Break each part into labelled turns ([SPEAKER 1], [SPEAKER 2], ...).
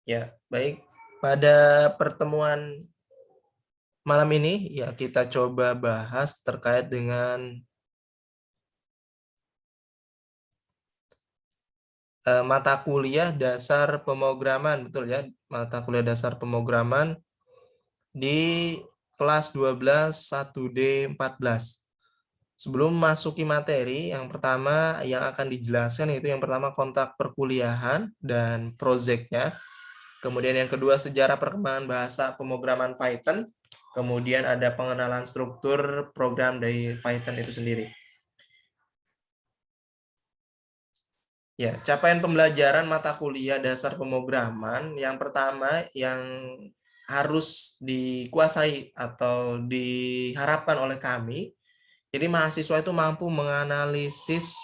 [SPEAKER 1] Ya, baik. Pada pertemuan malam ini ya kita coba bahas terkait dengan mata kuliah dasar pemrograman, betul ya? Mata kuliah dasar pemrograman di kelas 12 1D 14. Sebelum masuki materi, yang pertama yang akan dijelaskan yaitu yang pertama kontak perkuliahan dan proyeknya. Kemudian yang kedua sejarah perkembangan bahasa pemrograman Python. Kemudian ada pengenalan struktur program dari Python itu sendiri. Ya, capaian pembelajaran mata kuliah dasar pemrograman yang pertama yang harus dikuasai atau diharapkan oleh kami. Jadi mahasiswa itu mampu menganalisis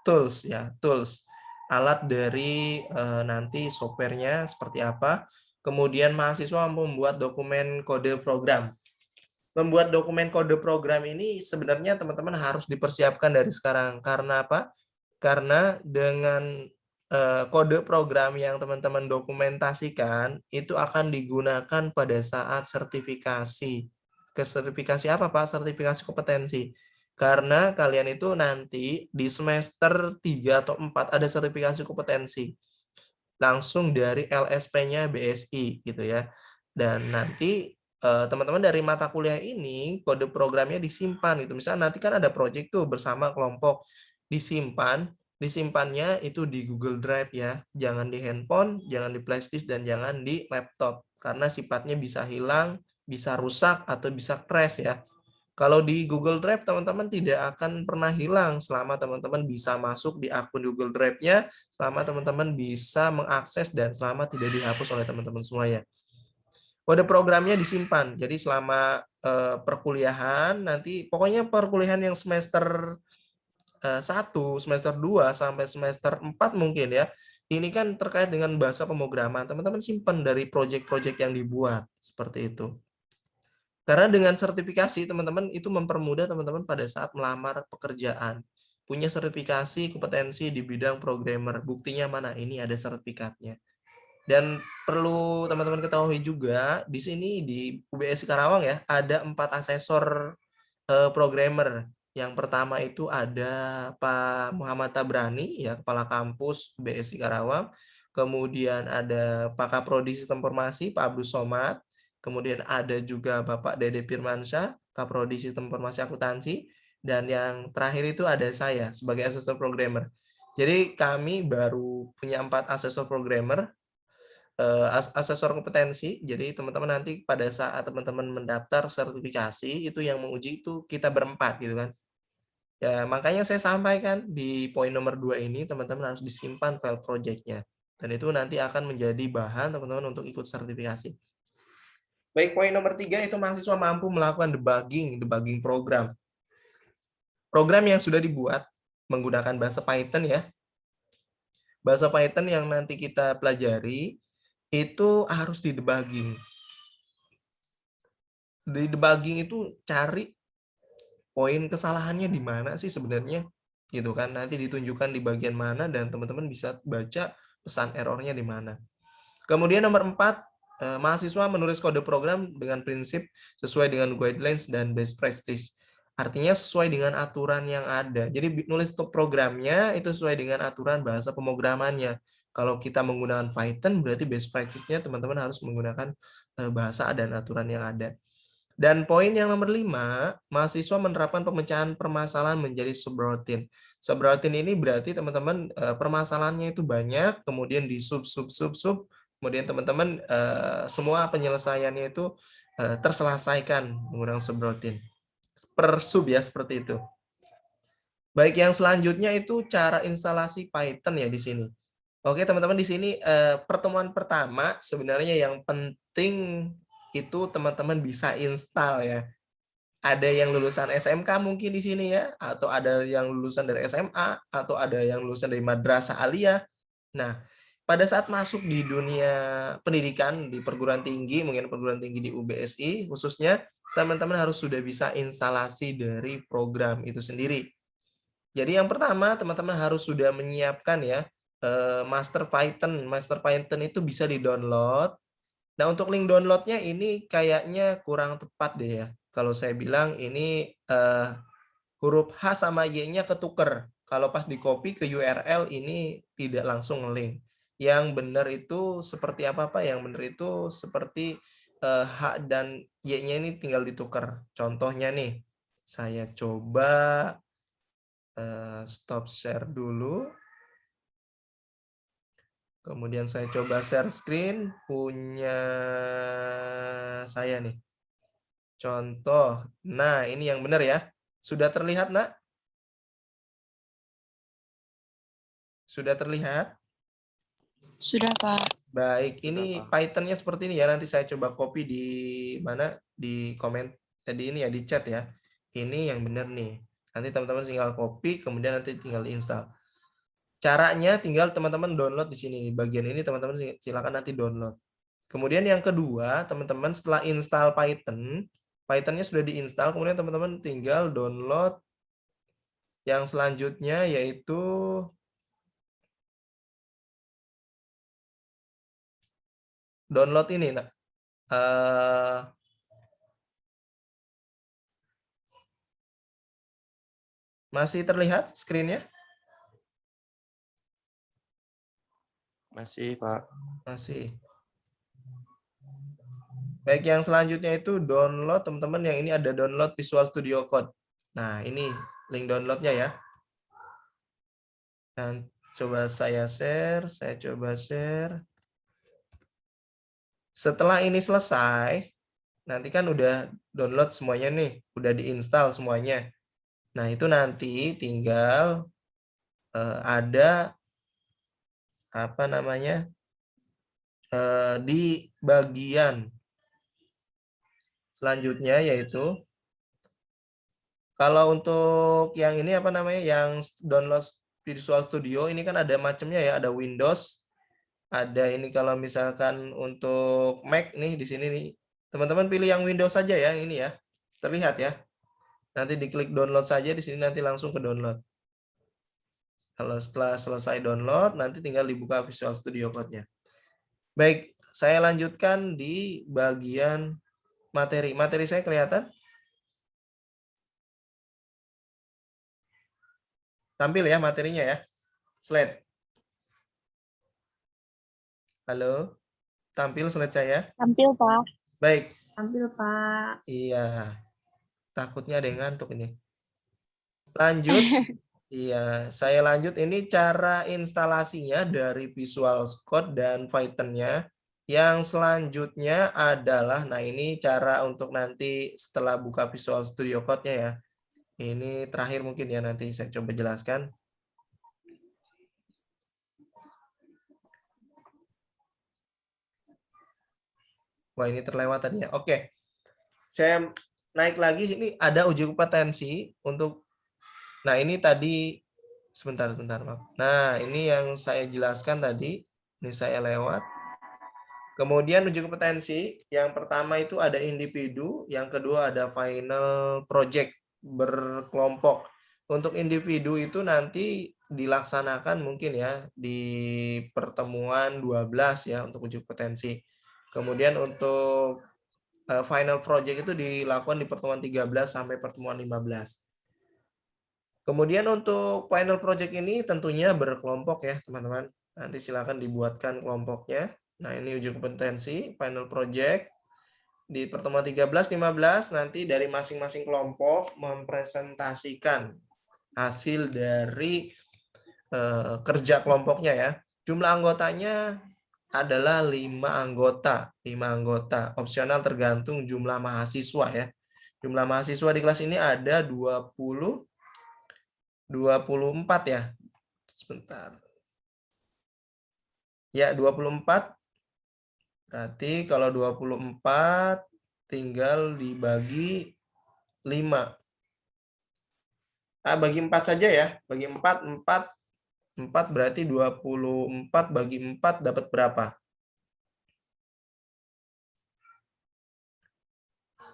[SPEAKER 1] tools ya, tools alat dari nanti softwarenya seperti apa. Kemudian mahasiswa mampu membuat dokumen kode program. Membuat dokumen kode program ini sebenarnya teman-teman harus dipersiapkan dari sekarang. Karena apa? Karena dengan kode program yang teman-teman dokumentasikan itu akan digunakan pada saat sertifikasi. Sertifikasi apa, Pak? Sertifikasi kompetensi. Karena kalian itu nanti di semester 3 atau 4 ada sertifikasi kompetensi. Langsung dari LSP-nya BSI gitu ya. Dan nanti teman-teman dari mata kuliah ini kode programnya disimpan gitu. Misalnya nanti kan ada project tuh bersama kelompok, disimpannya itu di Google Drive ya. Jangan di handphone, jangan di flash disk, dan jangan di laptop. Karena sifatnya bisa hilang, bisa rusak, atau bisa crash ya. Kalau di Google Drive, teman-teman tidak akan pernah hilang selama teman-teman bisa masuk di akun Google Drive-nya, selama teman-teman bisa mengakses, dan selama tidak dihapus oleh teman-teman semuanya. Kode programnya disimpan. Jadi selama perkuliahan, nanti pokoknya perkuliahan yang semester 1, semester 2, sampai semester 4 mungkin ya, ini kan terkait dengan bahasa pemrograman. Teman-teman simpan dari proyek-proyek yang dibuat, seperti itu. Karena dengan sertifikasi, teman-teman itu mempermudah teman-teman pada saat melamar pekerjaan. Punya sertifikasi kompetensi di bidang programmer. Buktinya mana? Ini ada sertifikatnya. Dan perlu teman-teman ketahui juga, di sini di UBS Karawang ya, ada 4 asesor programmer. Yang pertama itu ada Pak Muhammad Tabrani, ya, Kepala Kampus UBS Karawang. Kemudian ada Pak Kaprodi Sistem Informasi, Pak Abdus Somad. Kemudian ada juga Bapak Dede Firmansyah, Kaprodi Sistem Informasi Akuntansi. Dan yang terakhir itu ada saya sebagai asesor programmer. Jadi kami baru punya 4 asesor programmer, asesor kompetensi. Jadi teman-teman nanti pada saat teman-teman mendaftar sertifikasi itu yang menguji itu kita berempat gitu kan. Ya, makanya saya sampaikan di poin nomor 2 ini teman-teman harus disimpan file project-nya. Dan itu nanti akan menjadi bahan teman-teman untuk ikut sertifikasi. Baik, poin nomor 3 itu mahasiswa mampu melakukan debugging program. Program yang sudah dibuat menggunakan bahasa Python ya. Bahasa Python yang nanti kita pelajari itu harus di-debugging. Di debugging itu cari poin kesalahannya di mana sih sebenarnya, gitu kan. Nanti ditunjukkan di bagian mana dan teman-teman bisa baca pesan errornya di mana. Kemudian nomor 4, mahasiswa menulis kode program dengan prinsip sesuai dengan guidelines dan best practice. Artinya sesuai dengan aturan yang ada. Jadi nulis programnya itu sesuai dengan aturan bahasa pemrogramannya. Kalau kita menggunakan Python berarti best practice-nya teman-teman harus menggunakan bahasa dan aturan yang ada. Dan poin yang nomor 5, mahasiswa menerapkan pemecahan permasalahan menjadi subroutine. Subroutine ini berarti teman-teman permasalahannya itu banyak, kemudian di sub, kemudian teman-teman semua penyelesaiannya itu terselesaikan menggunakan subroutine. Per sub ya, seperti itu. Baik, yang selanjutnya itu cara instalasi Python ya di sini. Oke, teman-teman, di sini pertemuan pertama sebenarnya yang penting itu teman-teman bisa install ya. Ada yang lulusan SMK mungkin di sini ya, atau ada yang lulusan dari SMA, atau ada yang lulusan dari madrasah aliyah. Nah, pada saat masuk di dunia pendidikan di perguruan tinggi, mungkin perguruan tinggi di UBSI khususnya, teman-teman harus sudah bisa instalasi dari program itu sendiri. Jadi yang pertama, teman-teman harus sudah menyiapkan ya Master Python. Master Python itu bisa di-download. Nah, untuk link downloadnya ini kayaknya kurang tepat deh ya. Kalau saya bilang ini huruf H sama Y-nya ketuker. Kalau pas di-copy ke URL ini tidak langsung link. Yang benar itu seperti apa-apa? Yang benar itu seperti H dan Y-nya ini tinggal ditukar. Contohnya nih, saya coba stop share dulu. Kemudian saya coba share screen punya saya nih. Contoh. Nah, ini yang benar ya. Sudah terlihat, Nak? Sudah terlihat?
[SPEAKER 2] Sudah, Pak.
[SPEAKER 1] Baik, ini Python-nya seperti ini ya. Nanti saya coba copy di mana? Di komen di ini ya, di chat ya. Ini yang benar nih. Nanti teman-teman tinggal copy, kemudian nanti tinggal install. Caranya tinggal teman-teman download di sini nih. Bagian ini teman-teman silakan nanti download. Kemudian yang kedua, teman-teman setelah install Python, Python-nya sudah diinstal, kemudian teman-teman tinggal download yang selanjutnya yaitu download ini. Nah, masih terlihat screen-nya?
[SPEAKER 3] Masih, Pak.
[SPEAKER 1] Masih. Baik, yang selanjutnya itu download, teman-teman, yang ini ada download Visual Studio Code. Nah, ini link downloadnya ya. Dan coba saya share, saya coba share. Setelah ini selesai, nanti kan udah download semuanya nih, udah diinstal semuanya. Nah, itu nanti tinggal ada apa namanya? Di bagian selanjutnya yaitu kalau untuk yang ini apa namanya? Yang download Visual Studio ini kan ada macamnya ya, ada Windows, ada ini kalau misalkan untuk Mac nih di sini nih. Teman-teman pilih yang Windows saja ya, ini ya. Terlihat ya. Nanti diklik download saja di sini nanti langsung ke download. Kalau setelah selesai download nanti tinggal dibuka Visual Studio Code-nya. Baik, saya lanjutkan di bagian materi. Materi saya kelihatan? Tampil ya materinya ya. Slide. Halo. Tampil slide saya?
[SPEAKER 2] Tampil, Pak.
[SPEAKER 1] Baik.
[SPEAKER 2] Tampil, Pak.
[SPEAKER 1] Iya. Takutnya ada yang ngantuk ini. Lanjut. Iya, saya lanjut. Ini cara instalasinya dari Visual Code dan Python-nya. Yang selanjutnya adalah, nah ini cara untuk nanti setelah buka Visual Studio Code-nya ya. Ini terakhir mungkin ya, nanti saya coba jelaskan. Wah, ini terlewat tadi ya. Oke. Saya naik lagi, sini ada uji kompetensi untuk, nah ini tadi, sebentar, maaf. Nah, ini yang saya jelaskan tadi, ini saya lewat. Kemudian uji kompetensi, yang pertama itu ada individu, yang kedua ada final project berkelompok. Untuk individu itu nanti dilaksanakan mungkin ya di pertemuan 12 ya untuk uji kompetensi. Kemudian untuk final project itu dilakukan di pertemuan 13 sampai pertemuan 15. Kemudian untuk final project ini tentunya berkelompok ya teman-teman. Nanti silakan dibuatkan kelompoknya. Nah, ini uji kompetensi final project di pertemuan 13-15 nanti dari masing-masing kelompok mempresentasikan hasil dari kerja kelompoknya ya. Jumlah anggotanya adalah 5 anggota, 5 anggota. Opsional tergantung jumlah mahasiswa ya. Jumlah mahasiswa di kelas ini ada 24 ya. Sebentar. Ya, 24. Berarti kalau 24 tinggal dibagi 5. Bagi 4 saja ya. Bagi 4 berarti 24 bagi 4 dapat berapa?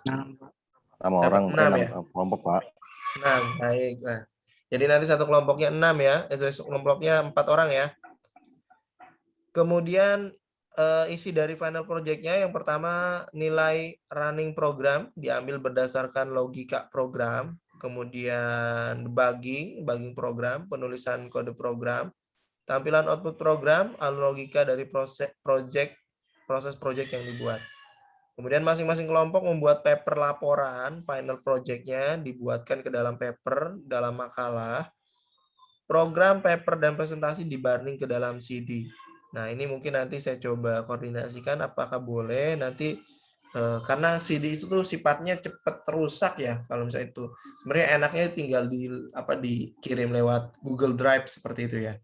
[SPEAKER 3] 6 orang,
[SPEAKER 1] 6 ya?
[SPEAKER 3] kelompok, Pak.
[SPEAKER 1] 6, baik. Nah, jadi nanti satu kelompoknya 6 ya. Satu kelompoknya 4 orang ya. Kemudian isi dari final project-nya yang pertama nilai running program diambil berdasarkan logika program, kemudian debugging program, penulisan kode program, tampilan output program, alur logika dari proses project yang dibuat. Kemudian masing-masing kelompok membuat paper laporan final project-nya dibuatkan ke dalam paper, dalam makalah, program, paper, dan presentasi dibarning ke dalam CD. Nah, ini mungkin nanti saya coba koordinasikan apakah boleh nanti karena CD itu tuh sifatnya cepat rusak ya kalau misalnya itu. Sebenarnya enaknya tinggal dikirim lewat Google Drive seperti itu ya.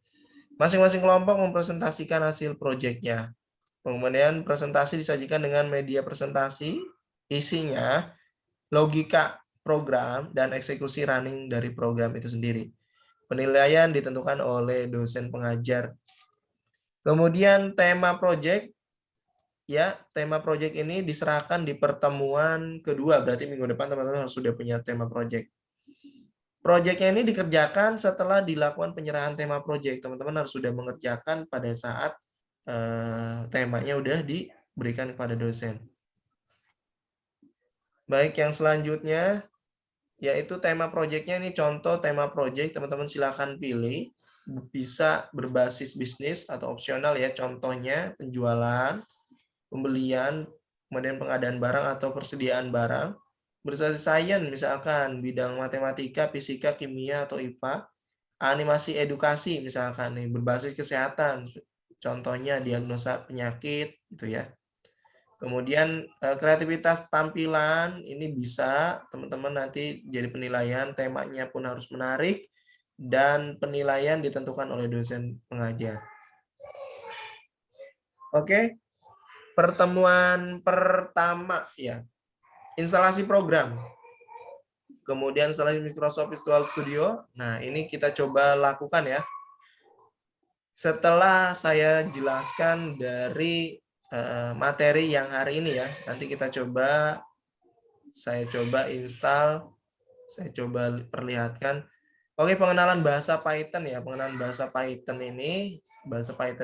[SPEAKER 1] Masing-masing kelompok mempresentasikan hasil proyeknya. Kemudian presentasi disajikan dengan media presentasi, isinya logika program dan eksekusi running dari program itu sendiri. Penilaian ditentukan oleh dosen pengajar. Kemudian tema proyek, ya tema proyek ini diserahkan di pertemuan kedua, berarti minggu depan teman-teman harus sudah punya tema proyek. Proyeknya ini dikerjakan setelah dilakukan penyerahan tema proyek. Teman-teman harus sudah mengerjakan pada saat temanya udah diberikan kepada dosen. Baik, yang selanjutnya yaitu tema proyeknya ini contoh tema proyek, teman-teman silakan pilih. Bisa berbasis bisnis atau opsional ya, contohnya penjualan, pembelian, kemudian pengadaan barang atau persediaan barang. Berbasis sains misalkan bidang matematika, fisika, kimia atau IPA. Animasi edukasi misalkan nih berbasis kesehatan, contohnya diagnosa penyakit gitu ya. Kemudian kreativitas tampilan ini bisa teman-teman nanti jadi penilaian, temanya pun harus menarik dan penilaian ditentukan oleh dosen pengajar. Oke. Pertemuan pertama ya. Instalasi program. Kemudian instalasi Microsoft Visual Studio. Nah, ini kita coba lakukan ya. Setelah saya jelaskan dari materi yang hari ini ya, nanti saya coba install, saya coba perlihatkan. Oke, pengenalan bahasa Python ya. Pengenalan bahasa Python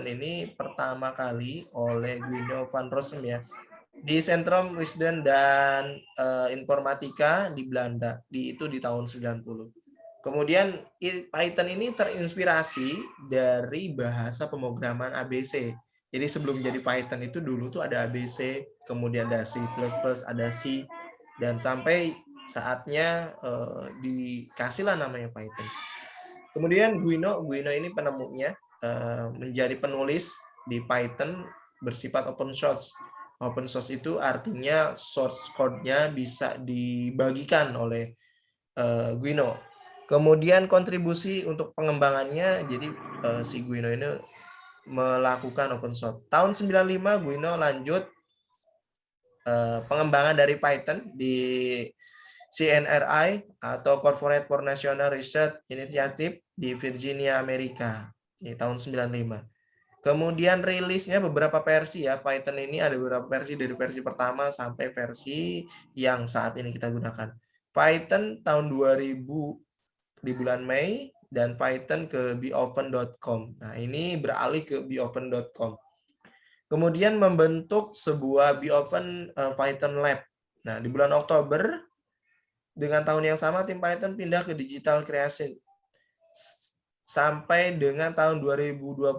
[SPEAKER 1] ini pertama kali oleh Guido van Rossum ya. Di Centrum Wisden dan Informatika di Belanda, itu di tahun 90. Kemudian Python ini terinspirasi dari bahasa pemrograman ABC. Jadi sebelum jadi Python itu dulu tuh ada ABC, kemudian ada C++, ada C, dan sampai saatnya dikasihlah namanya Python. Kemudian Guido ini penemunya menjadi penulis di Python bersifat open source. Open source itu artinya source code-nya bisa dibagikan oleh Guido. Kemudian kontribusi untuk pengembangannya, jadi si Guido ini melakukan open source. Tahun 95 Guido lanjut pengembangan dari Python di CNRI atau Corporate for National Research Initiative di Virginia, Amerika di tahun 95. Kemudian rilisnya beberapa versi ya. Python ini ada beberapa versi dari versi pertama sampai versi yang saat ini kita gunakan. Python tahun 2000 di bulan Mei dan Python ke beopen.com. Nah, ini beralih ke beopen.com. Kemudian membentuk sebuah beopen Python Lab. Nah, di bulan Oktober dengan tahun yang sama tim Python pindah ke Digital Creation. Sampai dengan tahun 2021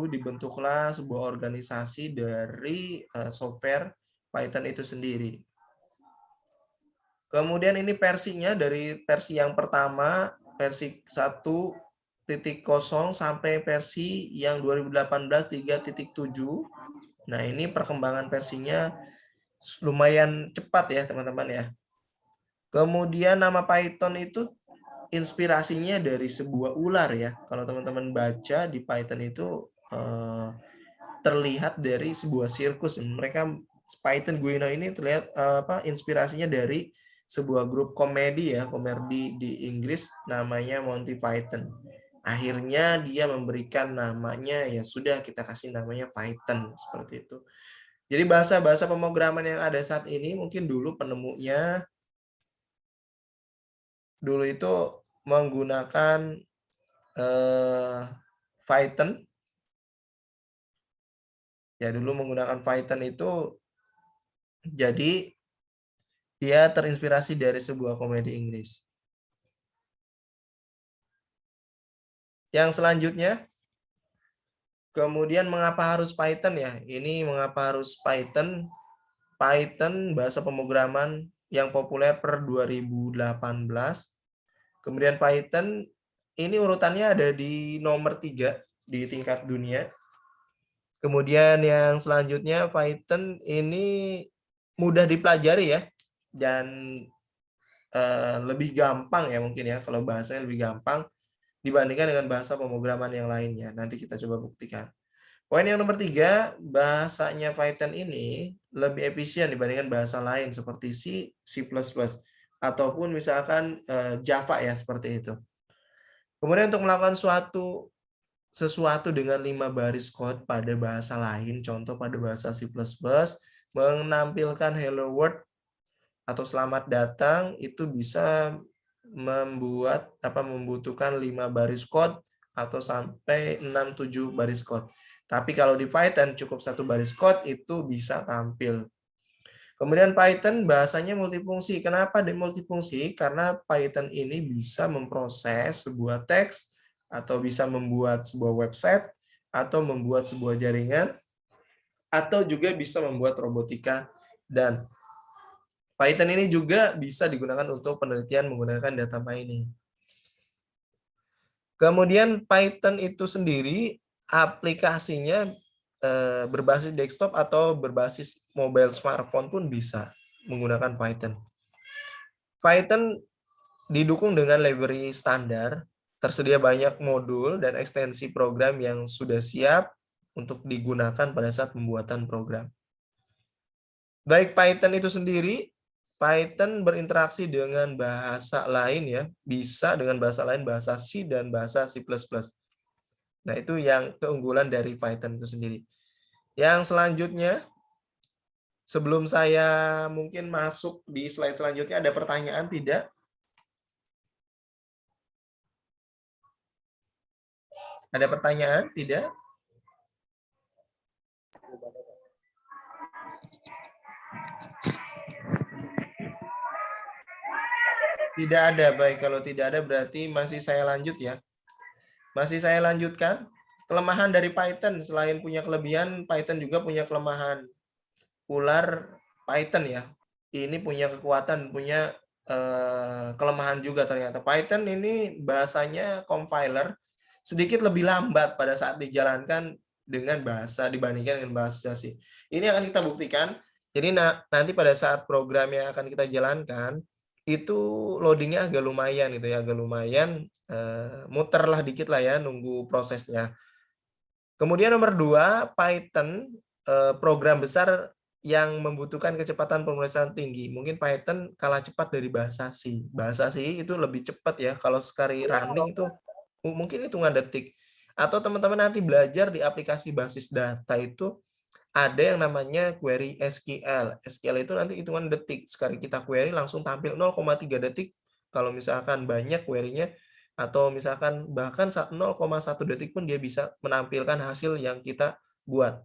[SPEAKER 1] dibentuklah sebuah organisasi dari software Python itu sendiri. Kemudian ini versinya dari versi yang pertama, versi 1.0 sampai versi yang 2018 3.7. Nah, ini perkembangan versinya lumayan cepat ya, teman-teman ya. Kemudian nama Python itu inspirasinya dari sebuah ular ya. Kalau teman-teman baca di Python itu terlihat dari sebuah sirkus. Mereka Python Guino ini terlihat inspirasinya dari sebuah grup komedi ya, komedi di Inggris namanya Monty Python. Akhirnya dia memberikan namanya, ya sudah kita kasih namanya Python seperti itu. Jadi bahasa-bahasa pemrograman yang ada saat ini mungkin dulu penemunya dulu itu menggunakan Python Ya, dulu menggunakan Python itu jadi dia terinspirasi dari sebuah komedi Inggris. Yang selanjutnya, kemudian mengapa harus Python ya? Ini mengapa harus Python? Python bahasa pemrograman yang populer per 2018. Kemudian Python ini urutannya ada di nomor 3 di tingkat dunia. Kemudian yang selanjutnya Python ini mudah dipelajari ya, dan lebih gampang ya mungkin ya, kalau bahasanya lebih gampang dibandingkan dengan bahasa pemrograman yang lainnya. Nanti kita coba buktikan. Poin yang nomor 3, bahasanya Python ini lebih efisien dibandingkan bahasa lain seperti C, C++, ataupun misalkan Java ya, seperti itu. Kemudian untuk melakukan sesuatu dengan 5 baris code pada bahasa lain, contoh pada bahasa C++, menampilkan hello world atau selamat datang, itu bisa membutuhkan 5 baris code atau sampai 6-7 baris code. Tapi kalau di Python cukup 1 baris code itu bisa tampil. Kemudian Python bahasanya multifungsi. Kenapa multifungsi? Karena Python ini bisa memproses sebuah teks, atau bisa membuat sebuah website, atau membuat sebuah jaringan, atau juga bisa membuat robotika. Dan Python ini juga bisa digunakan untuk penelitian menggunakan data mining. Kemudian Python itu sendiri aplikasinya berbasis desktop atau berbasis mobile smartphone pun bisa menggunakan Python. Python didukung dengan library standar, tersedia banyak modul dan ekstensi program yang sudah siap untuk digunakan pada saat pembuatan program. Baik Python itu sendiri, Python berinteraksi dengan bahasa lain ya, bisa dengan bahasa lain, bahasa C dan bahasa C++. Nah, itu yang keunggulan dari Python itu sendiri. Yang selanjutnya, sebelum saya mungkin masuk di slide selanjutnya, ada pertanyaan tidak? Ada pertanyaan tidak? Tidak ada. Baik, kalau tidak ada berarti masih saya lanjut ya. Masih saya lanjutkan. Kelemahan dari Python, selain punya kelebihan, Python juga punya kelemahan. Ular Python ya, ini punya kekuatan, punya kelemahan juga ternyata. Python ini bahasanya compiler sedikit lebih lambat pada saat dijalankan dengan bahasa dibandingkan dengan bahasa C. Ini akan kita buktikan. Jadi nanti pada saat program yang akan kita jalankan, itu loadingnya agak lumayan gitu ya, agak lumayan, muterlah dikit lah ya, nunggu prosesnya. Kemudian nomor 2, Python program besar yang membutuhkan kecepatan pemrosesan tinggi. Mungkin Python kalah cepat dari bahasa C. Bahasa C itu lebih cepat ya, kalau sekali running itu mungkin hitungan detik. Atau teman-teman nanti belajar di aplikasi basis data itu ada yang namanya query SQL. SQL itu nanti hitungan detik. Sekali kita query langsung tampil 0,3 detik. Kalau misalkan banyak query-nya, atau misalkan bahkan 0,1 detik pun dia bisa menampilkan hasil yang kita buat.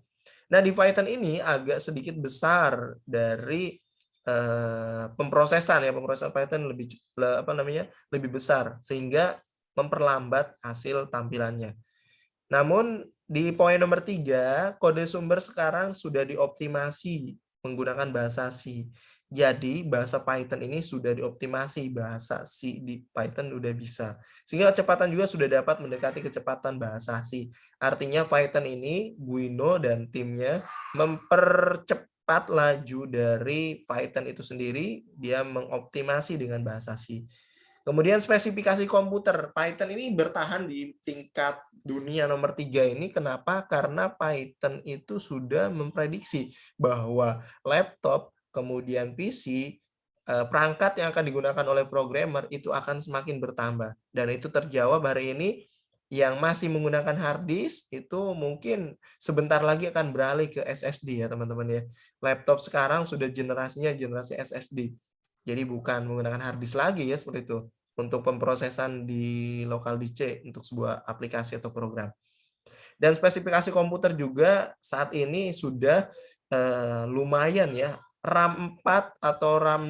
[SPEAKER 1] Nah, di Python ini agak sedikit besar dari pemrosesan ya, pemrosesan Python lebih besar sehingga memperlambat hasil tampilannya. Namun di poin nomor 3, kode sumber sekarang sudah dioptimasi menggunakan bahasa C. Jadi bahasa Python ini sudah dioptimasi, bahasa C di Python udah bisa. Sehingga kecepatan juga sudah dapat mendekati kecepatan bahasa C. Artinya Python ini, Guino dan timnya mempercepat laju dari Python itu sendiri, dia mengoptimasi dengan bahasa C. Kemudian spesifikasi komputer. Python ini bertahan di tingkat dunia nomor 3 ini. Kenapa? Karena Python itu sudah memprediksi bahwa laptop, kemudian PC, perangkat yang akan digunakan oleh programmer itu akan semakin bertambah. Dan itu terjawab hari ini. Yang masih menggunakan hard disk itu mungkin sebentar lagi akan beralih ke SSD ya teman-teman ya. Laptop sekarang sudah generasinya generasi SSD. Jadi bukan menggunakan hard disk lagi ya, seperti itu, untuk pemrosesan di lokal disk C untuk sebuah aplikasi atau program. Dan spesifikasi komputer juga saat ini sudah lumayan ya. RAM 4 atau RAM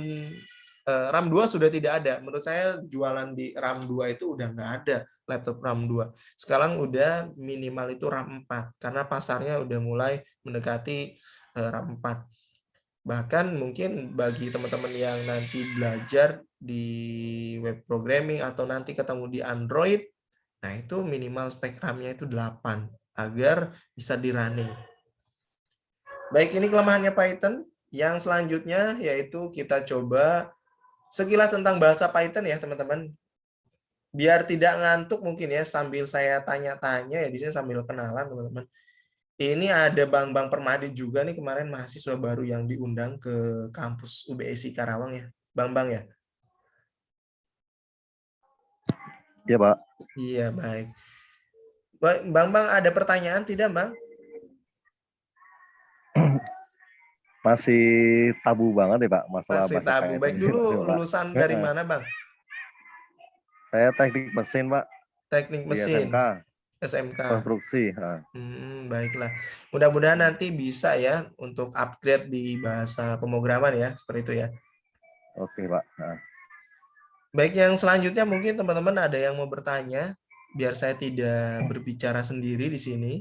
[SPEAKER 1] 2 sudah tidak ada. Menurut saya jualan di RAM 2 itu udah nggak ada laptop RAM 2. Sekarang udah minimal itu RAM 4 karena pasarnya udah mulai mendekati RAM 4. Bahkan mungkin bagi teman-teman yang nanti belajar di web programming atau nanti ketemu di Android, nah itu minimal spek RAM-nya itu 8 agar bisa di running. Baik, ini kelemahannya Python. Yang selanjutnya yaitu kita coba sekilas tentang bahasa Python ya teman-teman. Biar tidak ngantuk mungkin ya sambil saya tanya-tanya ya di sini sambil kenalan teman-teman. Ini ada Bang Permadi juga nih kemarin mahasiswa baru yang diundang ke kampus UBSI Karawang ya. Bang ya?
[SPEAKER 3] Iya, Pak.
[SPEAKER 1] Iya, baik. Bang ada pertanyaan tidak, Bang?
[SPEAKER 3] Masih tabu banget ya, Pak, masalah
[SPEAKER 1] Masih
[SPEAKER 3] bahasa
[SPEAKER 1] tabu.
[SPEAKER 3] Python
[SPEAKER 1] Baik,
[SPEAKER 3] ini,
[SPEAKER 1] dulu
[SPEAKER 3] Pak.
[SPEAKER 1] lulusan dari mana, Bang?
[SPEAKER 3] Saya teknik mesin, Pak,
[SPEAKER 1] Teknik
[SPEAKER 3] di
[SPEAKER 1] mesin.
[SPEAKER 3] SMK,
[SPEAKER 1] SMK.
[SPEAKER 3] konstruksi.
[SPEAKER 1] Baiklah. Mudah-mudahan nanti bisa ya untuk upgrade di bahasa pemrograman ya, seperti itu ya.
[SPEAKER 3] Oke, Pak.
[SPEAKER 1] Baik, yang selanjutnya mungkin teman-teman ada yang mau bertanya, biar saya tidak berbicara sendiri di sini.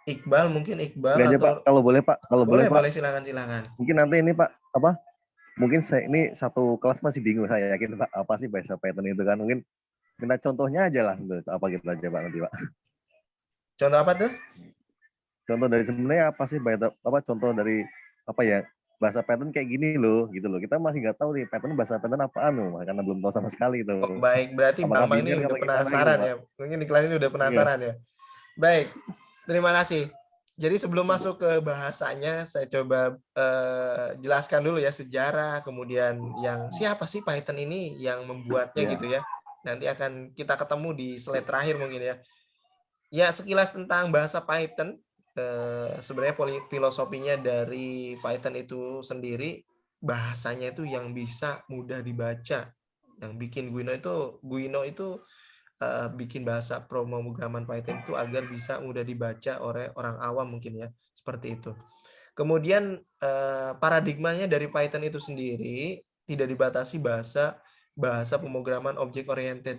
[SPEAKER 1] Iqbal
[SPEAKER 3] Ini aja,
[SPEAKER 1] atau
[SPEAKER 3] Pak, kalau boleh, Pak. Kalau boleh, Pak.
[SPEAKER 1] boleh silakan.
[SPEAKER 3] Mungkin nanti ini, Pak, mungkin saya ini satu kelas masih bingung, saya yakin, Pak, apa sih bahasa Python itu kan. Mungkin minta contohnya aja lah, apa gitu aja, Pak, nanti, Pak.
[SPEAKER 1] Contoh apa tuh?
[SPEAKER 3] Contoh dari sebenarnya apa sih contoh dari apa ya bahasa Python kayak gini loh gitu loh. Kita masih nggak tahu nih bahasa Python apaan loh, karena belum tahu sama sekali itu.
[SPEAKER 1] Oh, baik, berarti
[SPEAKER 3] Apakah
[SPEAKER 1] Bang ini
[SPEAKER 3] biner
[SPEAKER 1] udah
[SPEAKER 3] atau gimana gitu,
[SPEAKER 1] penasaran
[SPEAKER 3] Pak?
[SPEAKER 1] ya. Mungkin di kelas ini udah
[SPEAKER 3] Iya.
[SPEAKER 1] penasaran ya. Baik, terima kasih. Jadi sebelum masuk ke bahasanya, saya coba jelaskan dulu ya sejarah, kemudian yang siapa sih Python ini yang membuatnya gitu ya. Nanti akan kita ketemu di slide terakhir mungkin ya. Ya, sekilas tentang bahasa Python. Sebenarnya filosofinya dari Python itu sendiri, bahasanya itu yang bisa mudah dibaca. Yang bikin Guino itu bikin bahasa pemrograman Python itu agar bisa mudah dibaca oleh orang awam mungkin ya, seperti itu. Kemudian paradigmanya dari Python itu sendiri tidak dibatasi bahasa pemrograman object oriented.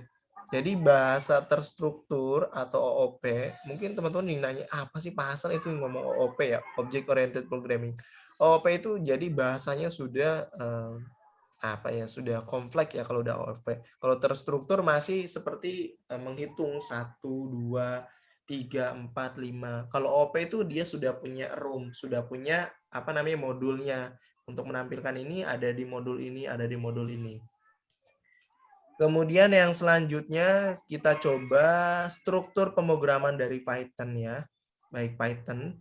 [SPEAKER 1] Jadi bahasa terstruktur atau OOP, mungkin teman-teman yang nanya apa sih pasal itu yang ngomong OOP ya, object oriented programming. OOP itu jadi bahasanya sudah sudah kompleks ya kalau udah OOP. Kalau terstruktur masih seperti menghitung 1, 2, 3, 4, 5. Kalau OOP itu dia sudah punya room, sudah punya modulnya. Untuk menampilkan ini ada di modul ini, ada di modul ini. Kemudian yang selanjutnya kita coba struktur pemrograman dari Python ya. Baik, Python.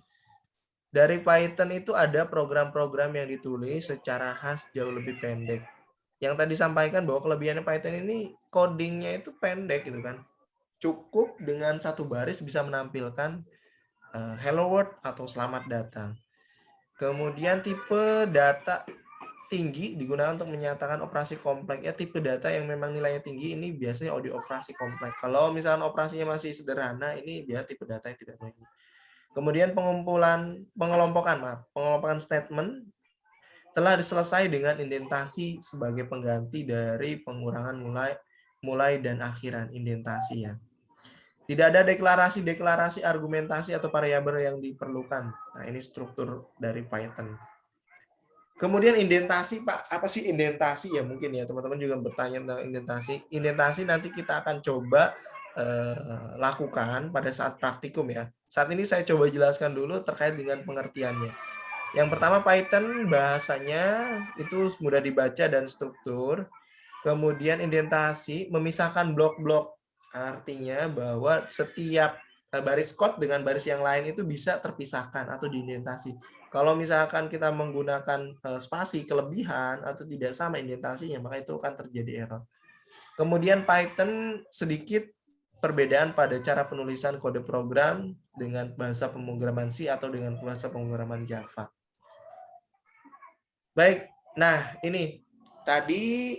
[SPEAKER 1] Dari Python itu ada program-program yang ditulis secara khas jauh lebih pendek. Yang tadi sampaikan bahwa kelebihannya Python ini codingnya itu pendek gitu kan. Cukup dengan satu baris bisa menampilkan hello world atau selamat datang. Kemudian tipe data tinggi digunakan untuk menyatakan operasi kompleks. Ya, tipe data yang memang nilainya tinggi ini biasanya audio operasi kompleks. Kalau misalnya operasinya masih sederhana, ini dia tipe data yang tidak tinggi. Kemudian pengelompokan statement telah diselesai dengan indentasi sebagai pengganti dari pengurangan mulai dan akhiran indentasi ya. Tidak ada deklarasi, argumentasi atau variabel yang diperlukan. Nah, ini struktur dari Python. Kemudian indentasi, Pak, apa sih indentasi ya? Mungkin ya teman-teman juga bertanya tentang indentasi. Indentasi nanti kita akan coba lakukan pada saat praktikum ya. Saat ini saya coba jelaskan dulu terkait dengan pengertiannya. Yang pertama, Python bahasanya itu mudah dibaca dan struktur. Kemudian indentasi memisahkan blok-blok. Artinya bahwa setiap baris code dengan baris yang lain itu bisa terpisahkan atau diindentasi. Kalau misalkan kita menggunakan spasi kelebihan atau tidak sama indentasinya, maka itu akan terjadi error. Kemudian Python sedikit perbedaan pada cara penulisan kode program dengan bahasa pemrograman C atau dengan bahasa pemrograman Java. Baik, nah ini tadi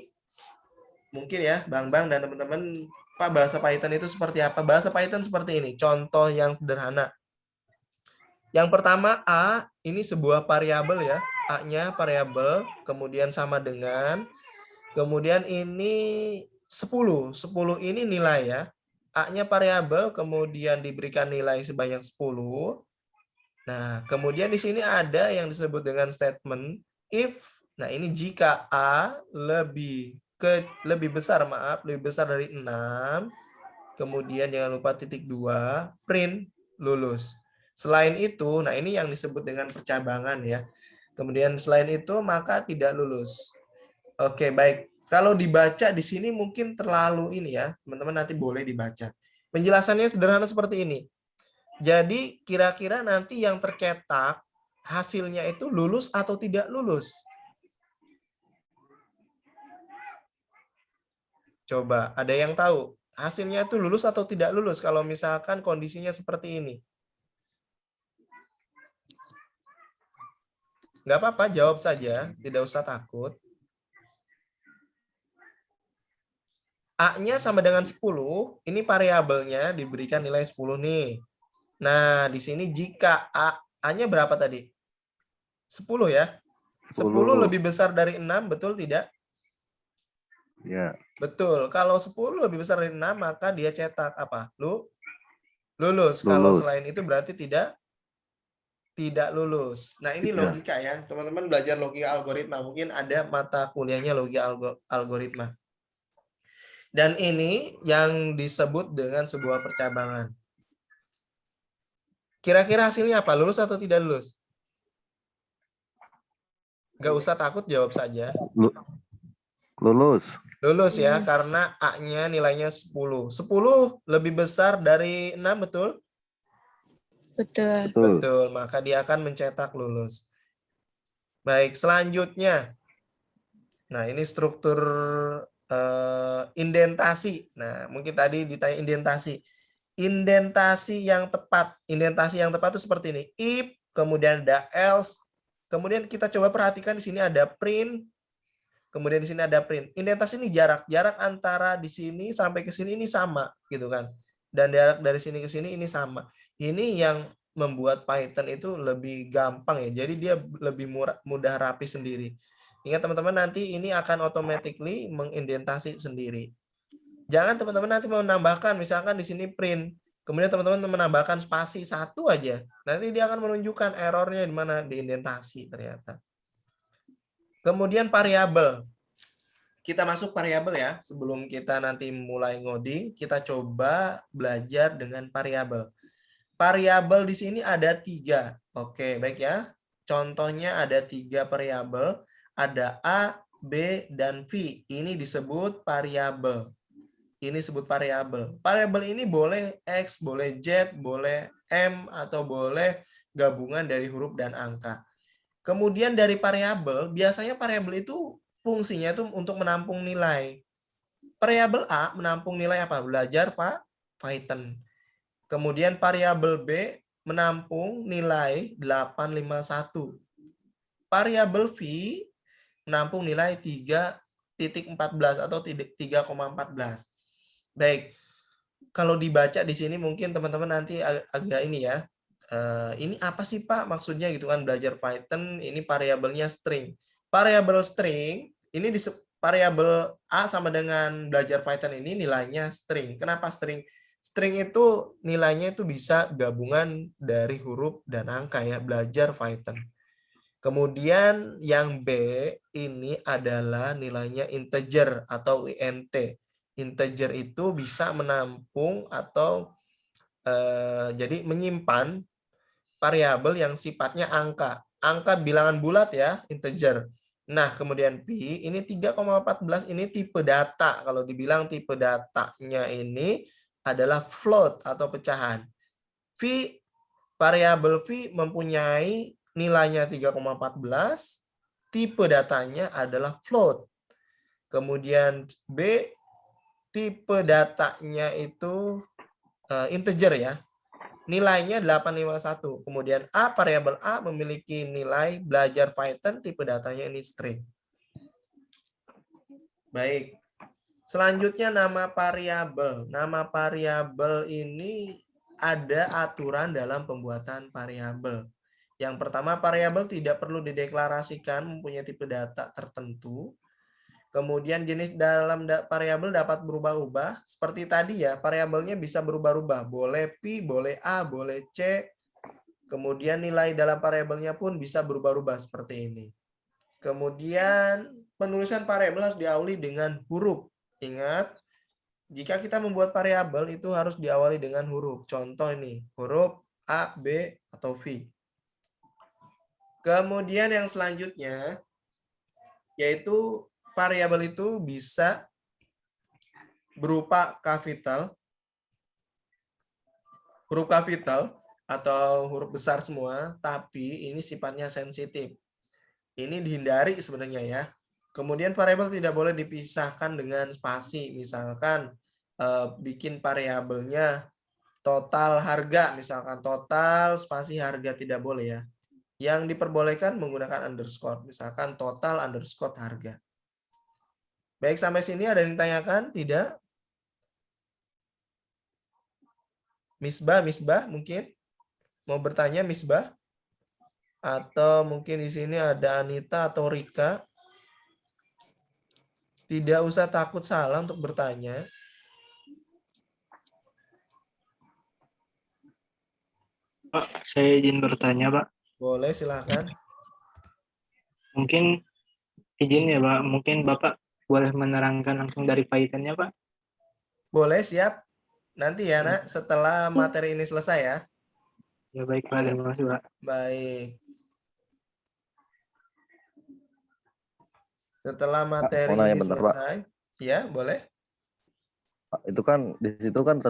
[SPEAKER 1] mungkin ya Bang dan teman-teman Pak, bahasa Python itu seperti apa? Bahasa Python seperti ini. Contoh yang sederhana. Yang pertama A, ini sebuah variabel ya. A-nya variabel, kemudian sama dengan, kemudian ini 10. 10 ini nilai ya. A-nya variabel, kemudian diberikan nilai sebanyak 10. Nah, kemudian di sini ada yang disebut dengan statement if. Nah, ini jika A lebih besar, lebih besar dari 6. Kemudian jangan lupa titik 2, print lulus. Selain itu, nah ini yang disebut dengan percabangan ya. Kemudian selain itu maka tidak lulus. Oke, baik. Kalau dibaca di sini mungkin terlalu ini ya. Teman-teman nanti boleh dibaca. Penjelasannya sederhana seperti ini. Jadi kira-kira nanti yang tercetak hasilnya itu lulus atau tidak lulus? Coba, ada yang tahu? Hasilnya itu lulus atau tidak lulus kalau misalkan kondisinya seperti ini? Nggak apa-apa, jawab saja. Tidak usah takut. A-nya sama dengan 10. Ini variabelnya diberikan nilai 10 nih. Nah, di sini jika A-nya berapa tadi? 10 ya. 10 lebih besar dari 6, betul tidak?
[SPEAKER 3] Ya.
[SPEAKER 1] Betul. Kalau 10 lebih besar dari 6, maka dia cetak apa? Lulus. Kalau selain itu berarti tidak lulus. Nah, ini logika ya. Teman-teman belajar logika algoritma. Mungkin ada mata kuliahnya logika algoritma. Dan ini yang disebut dengan sebuah percabangan. Kira-kira hasilnya apa? Lulus atau tidak lulus? Nggak usah takut, jawab saja.
[SPEAKER 3] Lulus.
[SPEAKER 1] Lulus ya, karena A-nya nilainya 10. 10 lebih besar dari 6, betul?
[SPEAKER 2] Betul.
[SPEAKER 1] Betul, maka dia akan mencetak lulus. Baik, selanjutnya. Nah, ini struktur indentasi. Nah, mungkin tadi ditanya indentasi. Indentasi yang tepat. Indentasi yang tepat itu seperti ini. If, kemudian ada else. Kemudian kita coba perhatikan di sini ada print. Kemudian di sini ada print. Indentasi ini jarak antara di sini sampai ke sini ini sama, gitu kan. Dan jarak dari sini ke sini ini sama. Ini yang membuat Python itu lebih gampang ya. Jadi dia lebih mudah rapi sendiri. Ingat teman-teman, nanti ini akan automatically mengindentasi sendiri. Jangan teman-teman nanti menambahkan, misalkan di sini print, kemudian teman-teman menambahkan spasi 1 aja. Nanti dia akan menunjukkan errornya di mana, di indentasi ternyata. Kemudian variabel. Kita masuk variabel ya. Sebelum kita nanti mulai ngoding, kita coba belajar dengan variabel. Variabel di sini ada 3. Oke, baik ya. Contohnya ada 3 variabel. Ada A, B, dan V. Ini disebut variabel. Ini disebut variabel. Variabel ini boleh X, boleh Z, boleh M, atau boleh gabungan dari huruf dan angka. Kemudian dari variabel, biasanya variabel itu fungsinya itu untuk menampung nilai. Variabel A menampung nilai apa? Belajar Pak Python. Kemudian variabel B menampung nilai 851. Variabel V menampung nilai 3.14 atau 3,14. Baik. Kalau dibaca di sini mungkin teman-teman nanti agak ini ya. Ini apa sih Pak maksudnya gitu kan, belajar Python ini variabelnya string. Variabel string ini variabel A sama dengan belajar Python ini nilainya string. Kenapa string? String itu nilainya itu bisa gabungan dari huruf dan angka ya, belajar Python. Kemudian yang B ini adalah nilainya integer atau int. Integer itu bisa menampung atau jadi menyimpan variabel yang sifatnya angka. Angka bilangan bulat ya, integer. Nah, kemudian P ini 3,14 ini tipe data. Kalau dibilang tipe datanya ini adalah float atau pecahan. V, variabel V mempunyai nilainya 3,14, tipe datanya adalah float. Kemudian B, tipe datanya itu integer ya. Nilainya 851. Kemudian A, variabel A memiliki nilai belajar Python, tipe datanya ini string. Baik. Selanjutnya nama variabel. Nama variabel ini ada aturan dalam pembuatan variabel. Yang pertama, variabel tidak perlu dideklarasikan mempunyai tipe data tertentu. Kemudian jenis dalam variabel dapat berubah-ubah. Seperti tadi ya, variabelnya bisa berubah-ubah. Boleh pi, boleh a, boleh c. Kemudian nilai dalam variabelnya pun bisa berubah-ubah seperti ini. Kemudian penulisan variabel harus diawali dengan huruf. Ingat, jika kita membuat variabel itu harus diawali dengan huruf. Contoh ini, huruf A, B, atau V. Kemudian yang selanjutnya, yaitu variabel itu bisa berupa kapital, huruf kapital, atau huruf besar semua, tapi ini sifatnya sensitif. Ini dihindari sebenarnya ya. Kemudian variabel tidak boleh dipisahkan dengan spasi. Misalkan bikin variabelnya total harga, misalkan total spasi harga, tidak boleh ya. Yang diperbolehkan menggunakan underscore, misalkan total underscore harga. Baik, sampai sini ada yang ditanyakan? Tidak? Misbah mungkin mau bertanya, Misbah? Atau mungkin di sini ada Anita atau Rika? Tidak usah takut salah untuk bertanya.
[SPEAKER 4] Pak, saya izin bertanya, Pak.
[SPEAKER 1] Boleh, silakan.
[SPEAKER 4] Mungkin izin ya, Pak. Mungkin Bapak boleh menerangkan langsung dari Python-nya, Pak?
[SPEAKER 1] Boleh, siap. Nanti ya, Nak, setelah materi ini selesai ya.
[SPEAKER 4] Ya, baik, Pak. Terima kasih, Pak.
[SPEAKER 1] Baik. Setelah
[SPEAKER 3] Mau
[SPEAKER 1] materi
[SPEAKER 3] nanya
[SPEAKER 1] ini
[SPEAKER 3] bentar, Pak.
[SPEAKER 1] selesai, ya boleh.
[SPEAKER 3] Itu kan di situ kan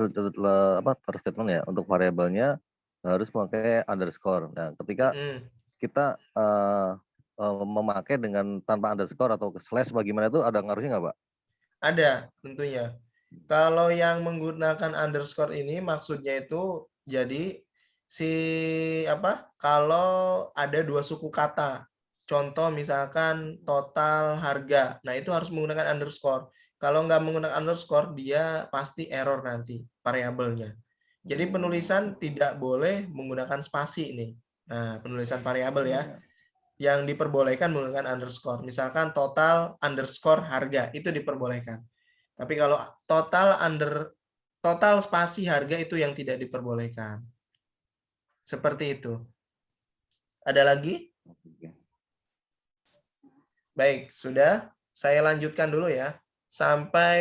[SPEAKER 3] terstatement ya untuk variabelnya harus memakai underscore. Nah, ketika kita memakai dengan tanpa underscore atau slash bagaimana itu ada ngaruhnya nggak, Pak?
[SPEAKER 1] Ada, tentunya. Kalau yang menggunakan underscore ini maksudnya itu jadi kalau ada dua suku kata. Contoh misalkan total harga. Nah, itu harus menggunakan underscore. Kalau nggak menggunakan underscore, dia pasti error nanti variabelnya. Jadi penulisan tidak boleh menggunakan spasi nih. Nah, penulisan variabel ya. Yang diperbolehkan menggunakan underscore. Misalkan total underscore harga, itu diperbolehkan. Tapi kalau total spasi harga itu yang tidak diperbolehkan. Seperti itu. Ada lagi? Baik, sudah. Saya lanjutkan dulu ya. Sampai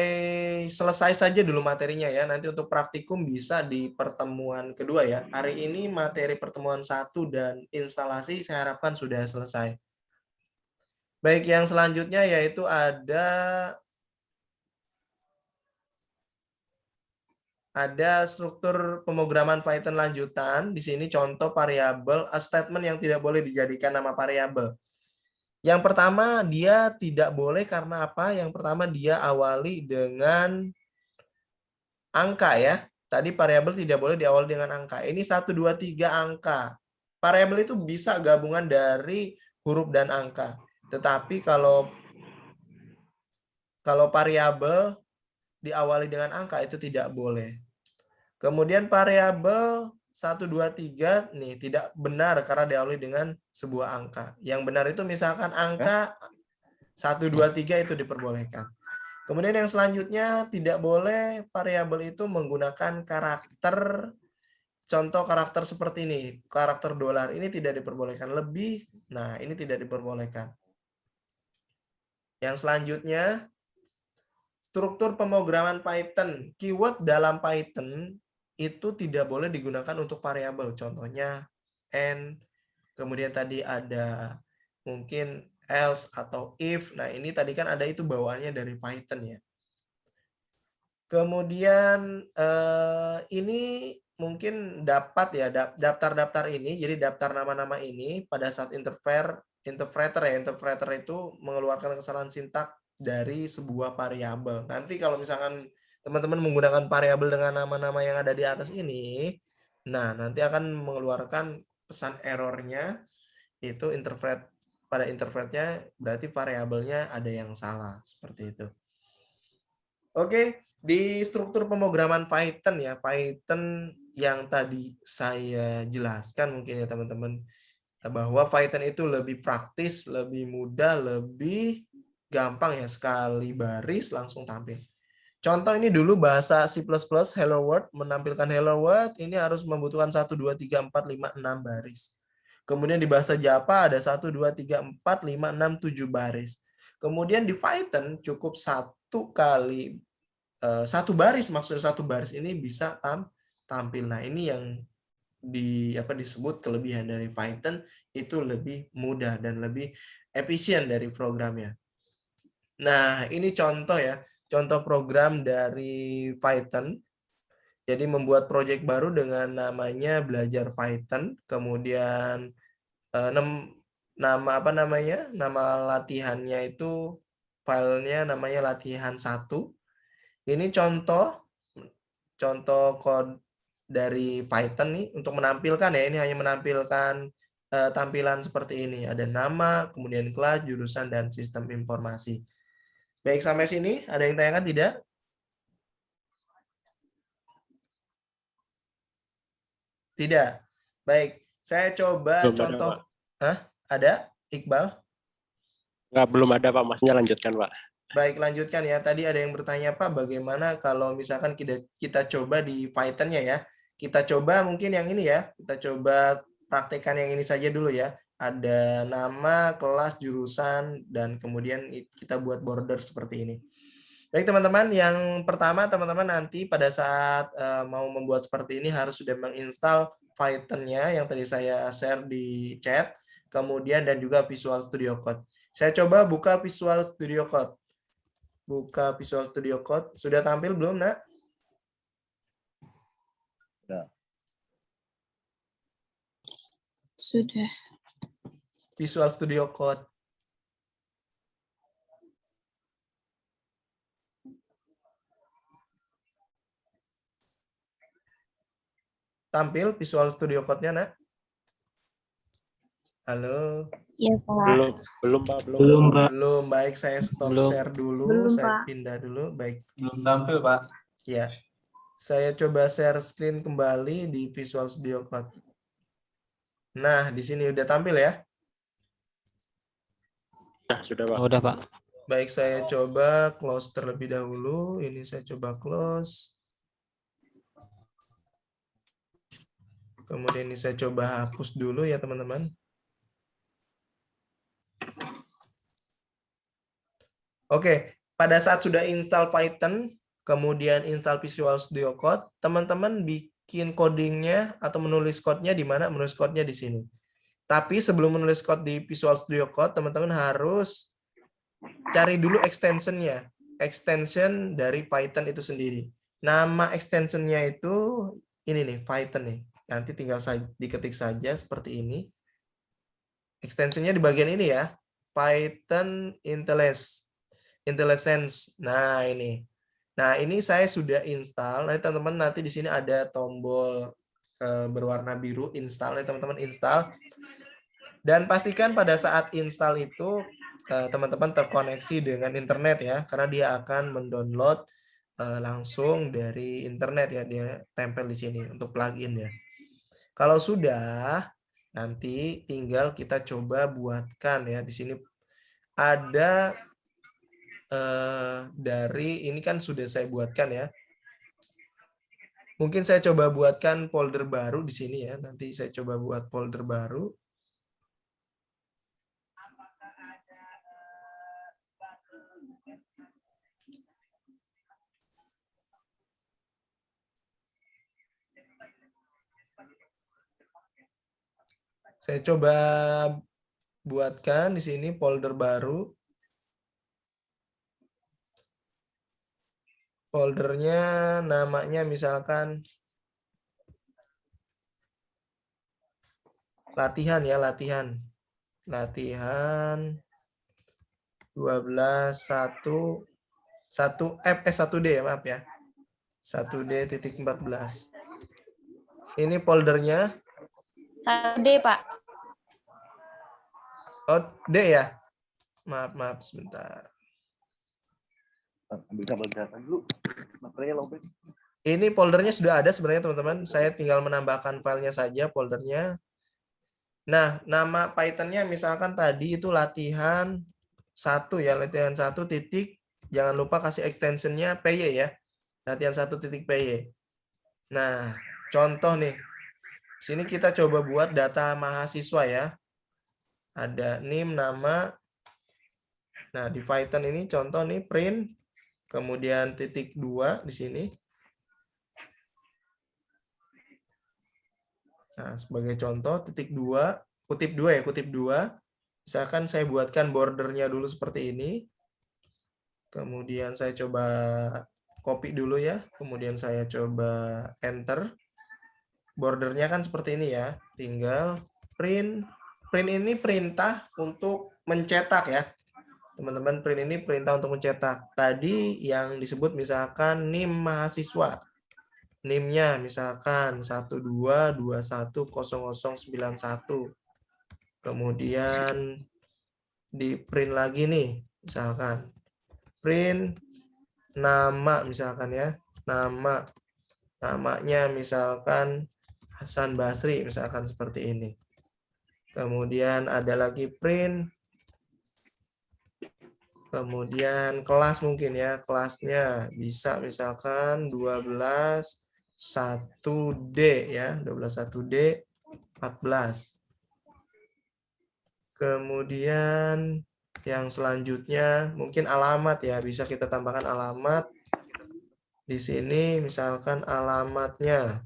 [SPEAKER 1] selesai saja dulu materinya ya. Nanti untuk praktikum bisa di pertemuan kedua ya. Hari ini materi pertemuan 1 dan instalasi saya harapkan sudah selesai. Baik, yang selanjutnya yaitu ada struktur pemrograman Python lanjutan. Di sini contoh variabel, a statement yang tidak boleh dijadikan nama variabel. Yang pertama, dia tidak boleh karena apa? Yang pertama, dia awali dengan angka ya. Tadi variabel tidak boleh diawali dengan angka. Ini 1, 2, 3 angka. Variabel itu bisa gabungan dari huruf dan angka. Tetapi kalau variabel diawali dengan angka itu tidak boleh. Kemudian variabel 1, 2, 3 nih tidak benar karena diawali dengan sebuah angka. Yang benar itu misalkan angka 1, 2, 3 itu diperbolehkan. Kemudian yang selanjutnya tidak boleh variabel itu menggunakan karakter, contoh karakter seperti ini, karakter dolar ini tidak diperbolehkan. Lebih, nah ini tidak diperbolehkan. Yang selanjutnya, struktur pemrograman Python. Keyword dalam Python itu tidak boleh digunakan untuk variabel. Contohnya and, kemudian tadi ada mungkin else atau if. Nah, ini tadi kan ada itu bawaannya dari Python ya. Kemudian ini mungkin dapat ya daftar-daftar ini, jadi daftar nama-nama ini pada saat interpreter itu mengeluarkan kesalahan sintak dari sebuah variabel. Nanti kalau misalkan teman-teman menggunakan variabel dengan nama-nama yang ada di atas ini, nah nanti akan mengeluarkan pesan errornya itu pada interpretnya berarti variabelnya ada yang salah seperti itu. Oke, di struktur pemrograman Python ya, Python yang tadi saya jelaskan mungkin ya teman-teman, bahwa Python itu lebih praktis, lebih mudah, lebih gampang ya, sekali baris langsung tampil. Contoh ini dulu bahasa C++ Hello World, menampilkan Hello World ini harus membutuhkan 1, 2, 3, 4, 5, 6 baris. Kemudian di bahasa Java ada 1, 2, 3, 4, 5, 6, 7 baris. Kemudian di Python cukup satu baris, maksudnya satu baris ini bisa tampil. Nah, ini yang disebut kelebihan dari Python, itu lebih mudah dan lebih efisien dari programnya. Nah, ini contoh ya, contoh program dari Python. Jadi membuat proyek baru dengan namanya belajar Python, kemudian nama latihannya itu filenya namanya latihan1. Ini contoh kode dari Python nih untuk menampilkan ya, ini hanya menampilkan tampilan seperti ini. Ada nama, kemudian kelas, jurusan, dan sistem informasi. Baik, sampai sini ada yang tanyakan tidak? Tidak. Baik, saya coba
[SPEAKER 5] Belum
[SPEAKER 1] contoh.
[SPEAKER 5] ada,
[SPEAKER 1] Ada, Iqbal?
[SPEAKER 5] Nggak, belum ada Pak, Masnya lanjutkan Pak.
[SPEAKER 1] Baik, lanjutkan ya. Tadi ada yang bertanya, Pak, bagaimana kalau misalkan kita coba di Python-nya ya. Kita coba mungkin yang ini ya. Kita coba praktekkan yang ini saja dulu ya. Ada nama, kelas, jurusan, dan kemudian kita buat border seperti ini. Baik teman-teman, yang pertama teman-teman nanti pada saat mau membuat seperti ini harus sudah menginstal Python-nya yang tadi saya share di chat, kemudian dan juga Visual Studio Code. Saya coba buka Visual Studio Code. Buka Visual Studio Code. Sudah tampil belum, Nak?
[SPEAKER 2] Sudah.
[SPEAKER 1] Visual Studio Code. Tampil Visual Studio Code-nya, Nak? Halo?
[SPEAKER 2] Iya, Pak.
[SPEAKER 5] Belum Pak,
[SPEAKER 4] Belum, Pak.
[SPEAKER 1] Belum, baik. Saya stop
[SPEAKER 4] Belum.
[SPEAKER 1] share dulu.
[SPEAKER 2] Belum,
[SPEAKER 1] Saya
[SPEAKER 2] Pak.
[SPEAKER 1] pindah dulu. Baik.
[SPEAKER 6] Belum tampil, Pak.
[SPEAKER 1] Ya. Saya coba share screen kembali di Visual Studio Code. Nah, di sini udah tampil ya?
[SPEAKER 5] sudah Pak.
[SPEAKER 7] Udah Pak.
[SPEAKER 1] Baik, saya coba close terlebih dahulu. Ini saya coba close. Kemudian ini saya coba hapus dulu ya, teman-teman. Oke, pada saat sudah install Python, kemudian install Visual Studio Code, teman-teman bikin codingnya atau menulis code-nya di mana? Menulis code-nya di sini. Tapi sebelum menulis code di Visual Studio Code, teman-teman harus cari dulu extension-nya. Extension dari Python itu sendiri. Nama extension-nya itu ini nih, Python nih. Nanti tinggal diketik saja seperti ini. Extension-nya di bagian ini ya. Python IntelliSense. Nah, ini. Nah, ini saya sudah install. Nanti teman-teman nanti di sini ada tombol berwarna biru install. Teman-teman install. Dan pastikan pada saat install itu teman-teman terkoneksi dengan internet ya, karena dia akan mendownload langsung dari internet ya, dia tempel di sini untuk plugin ya. Kalau sudah, nanti tinggal kita coba buatkan ya. Di sini ada dari ini kan sudah saya buatkan ya. Mungkin saya coba buatkan folder baru di sini ya. Nanti saya coba buat folder baru. Saya coba buatkan di sini folder baru. Foldernya namanya misalkan latihan ya, latihan 1D ya, maaf ya. 1D.14. Ini foldernya
[SPEAKER 2] 1D, Pak.
[SPEAKER 1] Oh, D ya. Maaf sebentar.
[SPEAKER 3] Ambil gambar data dulu. Materinya lobet.
[SPEAKER 1] Ini foldernya sudah ada sebenarnya teman-teman. Saya tinggal menambahkan filenya saja foldernya. Nah, nama Python-nya misalkan tadi itu latihan 1 ya, latihan 1 titik. Jangan lupa kasih extension-nya PY ya. Latihan 1 titik PY. Nah, contoh nih. Sini kita coba buat data mahasiswa ya. Ada NIM, nama. Nah, di Python ini contoh nih print, kemudian titik 2 di sini. Nah, sebagai contoh titik 2, kutip 2 ya, kutip 2. Misalkan saya buatkan bordernya dulu seperti ini. Kemudian saya coba copy dulu ya, kemudian saya coba enter. Bordernya kan seperti ini ya, tinggal print. Print ini perintah untuk mencetak ya. Teman-teman, print ini perintah untuk mencetak. Tadi yang disebut misalkan NIM mahasiswa. NIM-nya misalkan 12210091. Kemudian di print lagi nih, misalkan print nama misalkan ya, namanya misalkan Hasan Basri misalkan seperti ini. Kemudian ada lagi print, kemudian kelas mungkin ya, kelasnya bisa misalkan 12.1D ya, 12.1D 14. Kemudian yang selanjutnya mungkin alamat ya, bisa kita tambahkan alamat. Di sini misalkan alamatnya.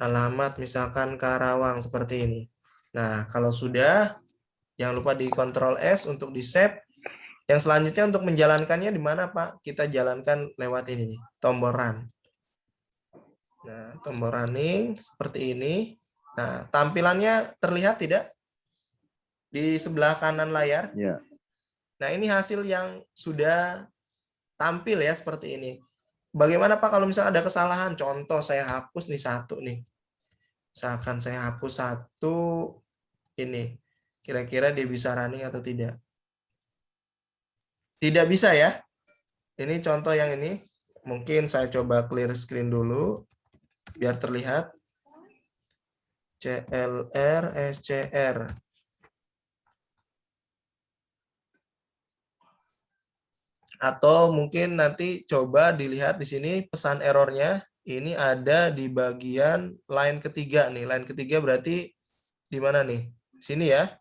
[SPEAKER 1] Alamat misalkan Karawang seperti ini. Nah, kalau sudah, jangan lupa di Ctrl S untuk di-save. Yang selanjutnya untuk menjalankannya di mana, Pak? Kita jalankan lewat ini nih, tombol run. Nah, tombol running seperti ini. Nah, tampilannya terlihat tidak? Di sebelah kanan layar.
[SPEAKER 3] Ya.
[SPEAKER 1] Nah, ini hasil yang sudah tampil ya seperti ini. Bagaimana Pak kalau misalnya ada kesalahan? Contoh saya hapus nih satu nih. Misalkan saya hapus satu ini. Kira-kira dia bisa running atau tidak? Tidak bisa ya. Ini contoh yang ini. Mungkin saya coba clear screen dulu. Biar terlihat. CLR SCR. Atau mungkin nanti coba dilihat di sini pesan errornya. Ini ada di bagian line ketiga nih. Line ketiga berarti di mana nih? Sini ya.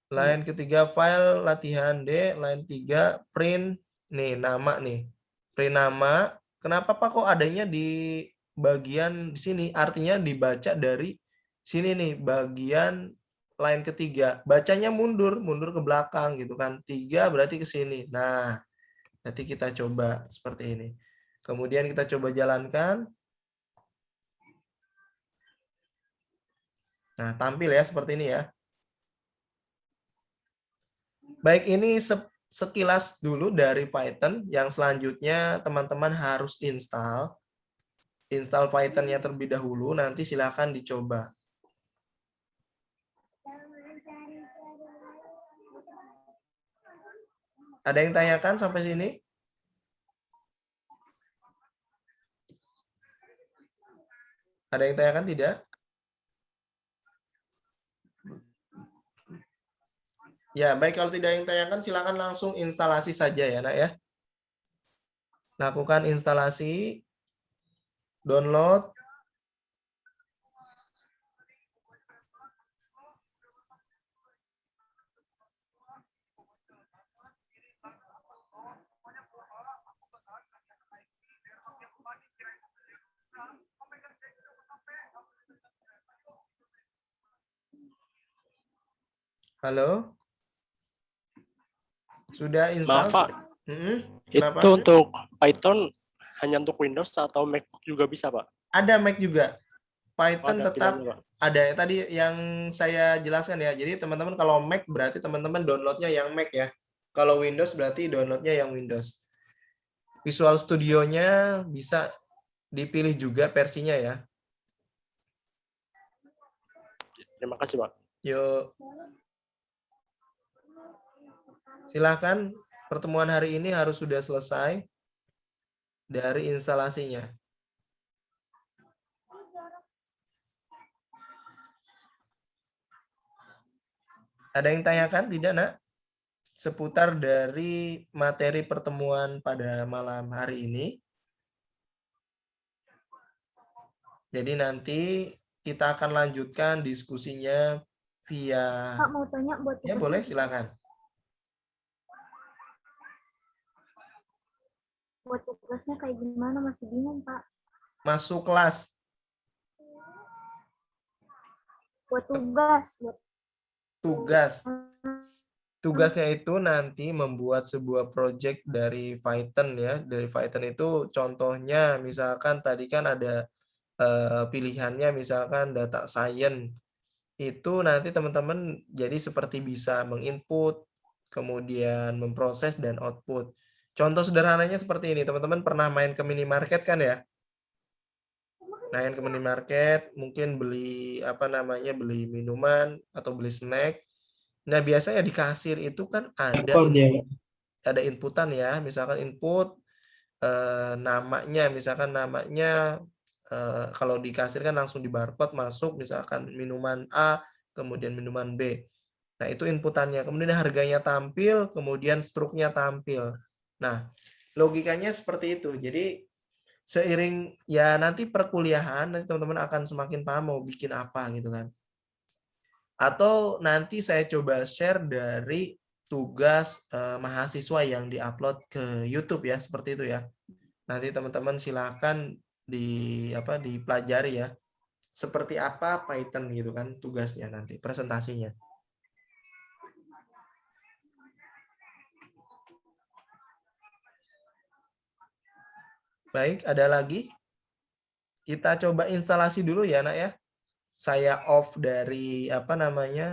[SPEAKER 1] Line ketiga file latihan D, line 3 print nih nama nih. Print nama. Kenapa Pak kok adanya di bagian di sini? Artinya dibaca dari sini nih, bagian line ketiga. Bacanya mundur ke belakang gitu kan. 3 berarti ke sini. Nah, nanti kita coba seperti ini. Kemudian kita coba jalankan. Nah, tampil ya seperti ini ya. Baik, ini sekilas dulu dari Python. Yang selanjutnya teman-teman harus install. Install Python-nya terlebih dahulu, nanti silakan dicoba. Ada yang tanyakan sampai sini? Ada yang tanyakan tidak? Ya, baik, kalau tidak yang tanyakan silakan langsung instalasi saja ya, Nak ya. Lakukan instalasi, download. Halo? Sudah install?
[SPEAKER 5] Maaf Pak,
[SPEAKER 1] Kenapa?
[SPEAKER 5] itu untuk Python hanya untuk Windows atau MacBook juga bisa Pak?
[SPEAKER 1] Ada Mac juga. Python
[SPEAKER 5] Ada
[SPEAKER 1] tetap
[SPEAKER 5] pilihannya, Pak.
[SPEAKER 1] ada ya tadi yang saya jelaskan ya. Jadi teman-teman kalau Mac berarti teman-teman downloadnya yang Mac ya. Kalau Windows berarti downloadnya yang Windows. Visual Studio-nya bisa dipilih juga versinya ya.
[SPEAKER 5] Terima kasih Pak.
[SPEAKER 1] Yuk. Silahkan Pertemuan hari ini harus sudah selesai dari instalasinya. Ada yang tanyakan tidak, Nak? Seputar dari materi pertemuan pada malam hari ini. Jadi nanti kita akan lanjutkan diskusinya via...
[SPEAKER 6] Pak mau tanya buat
[SPEAKER 1] Ya boleh, silakan.
[SPEAKER 6] Buat tugasnya kayak gimana, masih bingung Pak.
[SPEAKER 1] Masuk kelas.
[SPEAKER 6] Buat tugas.
[SPEAKER 1] Tugas. Tugasnya itu nanti membuat sebuah project dari Python ya. Dari Python itu contohnya misalkan tadi kan ada pilihannya misalkan data science. Itu nanti teman-teman jadi seperti bisa menginput, kemudian memproses dan output. Contoh sederhananya seperti ini, teman-teman pernah main ke minimarket kan ya? Main ke minimarket, mungkin beli beli minuman atau beli snack. Nah, biasanya di kasir itu kan ada inputan ya, misalkan input namanya kalau di kasir kan langsung di barcode masuk misalkan minuman A, kemudian minuman B. Nah, itu inputannya. Kemudian harganya tampil, kemudian struknya tampil. Nah, logikanya seperti itu. Jadi seiring ya nanti perkuliahan nanti teman-teman akan semakin paham mau bikin apa gitu kan. Atau nanti saya coba share dari tugas mahasiswa yang diupload ke YouTube ya, seperti itu ya. Nanti teman-teman silakan dipelajari ya. Seperti apa Python gitu kan tugasnya nanti, presentasinya. Baik, ada lagi? Kita coba instalasi dulu ya, Nak ya. Saya off dari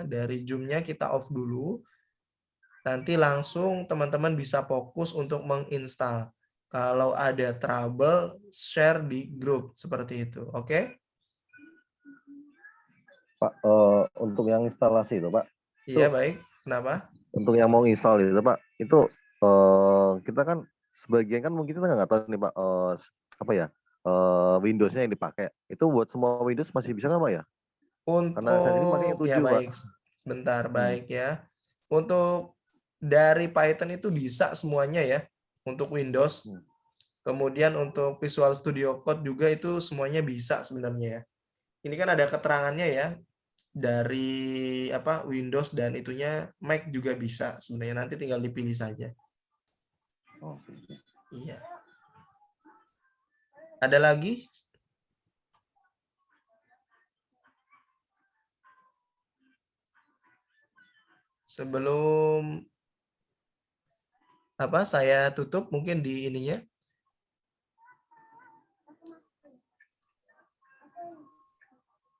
[SPEAKER 1] dari Zoom-nya kita off dulu. Nanti langsung teman-teman bisa fokus untuk menginstal. Kalau ada trouble, share di grup seperti itu. Oke?
[SPEAKER 3] Pak, untuk yang instalasi itu, Pak.
[SPEAKER 1] Iya, baik. Kenapa?
[SPEAKER 3] Untuk yang mau install itu, Pak, itu kita kan sebagian kan mungkin kita nggak tahu nih, Pak, Windows-nya yang dipakai. Itu buat semua Windows masih bisa nggak, Pak ya? Karena saya sendiri pakai
[SPEAKER 1] Untuk
[SPEAKER 3] 7,
[SPEAKER 1] ya
[SPEAKER 3] Pak.
[SPEAKER 1] baik. Bentar, baik ya. Untuk dari Python itu bisa semuanya ya. Untuk Windows. Kemudian untuk Visual Studio Code juga itu semuanya bisa sebenarnya ya. Ini kan ada keterangannya ya. Dari Windows dan itunya Mac juga bisa sebenarnya, nanti tinggal dipilih saja. Iya. Ada lagi? Sebelum saya tutup mungkin di ininya.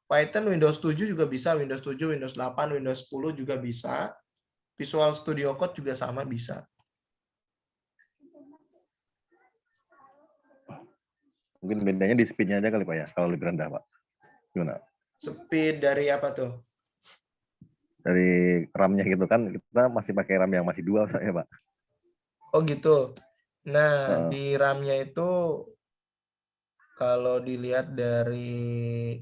[SPEAKER 1] Python Windows 7 juga bisa, Windows 7, Windows 8, Windows 10 juga bisa. Visual Studio Code juga sama bisa.
[SPEAKER 3] Mungkin bedanya di speed-nya aja kali, Pak ya, kalau lebih rendah, Pak. Gimana?
[SPEAKER 1] Speed dari apa tuh?
[SPEAKER 3] Dari RAM-nya gitu kan, kita masih pakai RAM yang masih 2 ya, Pak.
[SPEAKER 1] Oh gitu. Nah, di RAM-nya itu kalau dilihat dari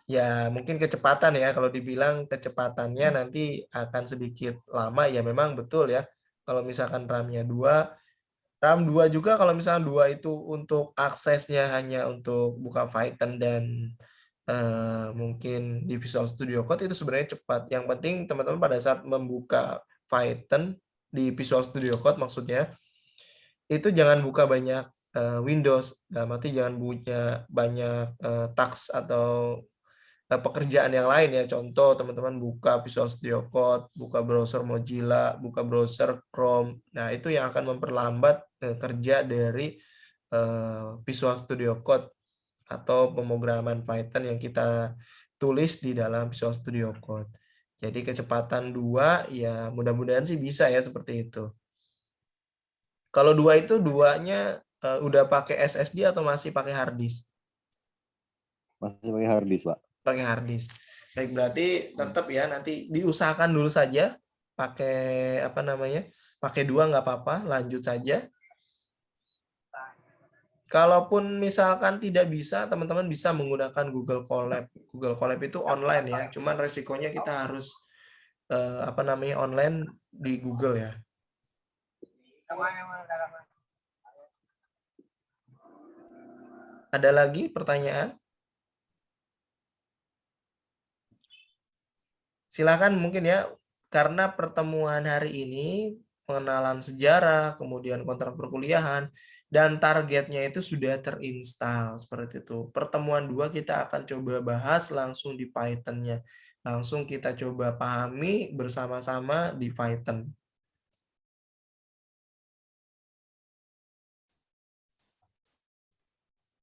[SPEAKER 1] ya mungkin kecepatan ya, kalau dibilang kecepatannya nanti akan sedikit lama ya, memang betul ya. Kalau misalkan RAM-nya 2, RAM 2 juga kalau misalkan 2 itu untuk aksesnya hanya untuk buka Python dan mungkin di Visual Studio Code itu sebenarnya cepat. Yang penting teman-teman pada saat membuka Python di Visual Studio Code maksudnya, itu jangan buka banyak Windows, dalam arti jangan punya banyak task atau pekerjaan yang lain ya. Contoh teman-teman buka Visual Studio Code, buka browser Mozilla, buka browser Chrome. Nah, itu yang akan memperlambat kerja dari Visual Studio Code atau pemrograman Python yang kita tulis di dalam Visual Studio Code. Jadi kecepatan 2 ya mudah-mudahan sih bisa ya seperti itu. Kalau 2 itu duanya udah pakai SSD atau masih pakai hard disk?
[SPEAKER 3] Masih pakai hard disk, Pak.
[SPEAKER 1] Pakai hard disk. Baik, berarti tetap ya nanti diusahakan dulu saja pakai apa namanya? Pakai 2 nggak apa-apa, lanjut saja. Kalaupun misalkan tidak bisa, teman-teman bisa menggunakan Google Colab. Google Colab itu online ya, cuman resikonya kita harus apa namanya online di Google ya. Ada lagi pertanyaan? Silakan mungkin ya, karena pertemuan hari ini pengenalan sejarah, kemudian kontrak perkuliahan, dan targetnya itu sudah terinstall seperti itu. Pertemuan 2 kita akan coba bahas langsung di Python-nya. Langsung kita coba pahami bersama-sama di Python.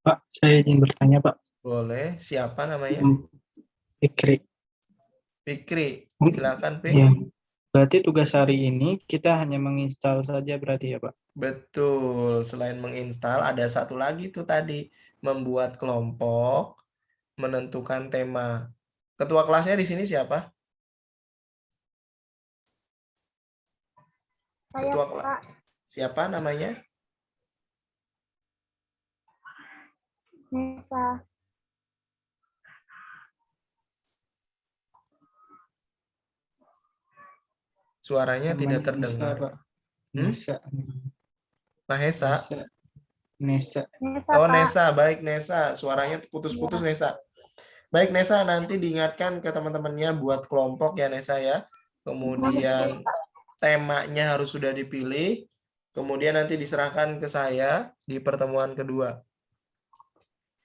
[SPEAKER 4] Pak, saya ingin bertanya, Pak.
[SPEAKER 1] Boleh, siapa namanya?
[SPEAKER 4] Fikri.
[SPEAKER 1] Fikri, silakan Fik.
[SPEAKER 4] Ya. Berarti tugas hari ini kita hanya menginstal saja berarti ya, Pak?
[SPEAKER 1] Betul, selain menginstal ada satu lagi tuh tadi, membuat kelompok, menentukan tema. Ketua kelasnya di sini siapa?
[SPEAKER 6] Saya,
[SPEAKER 1] Ketua kelas.
[SPEAKER 6] Pak.
[SPEAKER 1] Siapa namanya?
[SPEAKER 6] Nesa.
[SPEAKER 1] Suaranya tidak
[SPEAKER 4] Namanya
[SPEAKER 1] terdengar.
[SPEAKER 4] Nesa, Pak. Nesa.
[SPEAKER 1] Mahesa.
[SPEAKER 4] Nesa.
[SPEAKER 6] Nesa,
[SPEAKER 1] Oh,
[SPEAKER 6] Pak.
[SPEAKER 1] Nesa, baik Nesa. Suaranya putus-putus
[SPEAKER 6] Iya.
[SPEAKER 1] Nesa. Baik Nesa, nanti diingatkan ke teman-temannya buat kelompok ya Nesa ya. Kemudian temanya harus sudah dipilih. Kemudian nanti diserahkan ke saya di pertemuan kedua.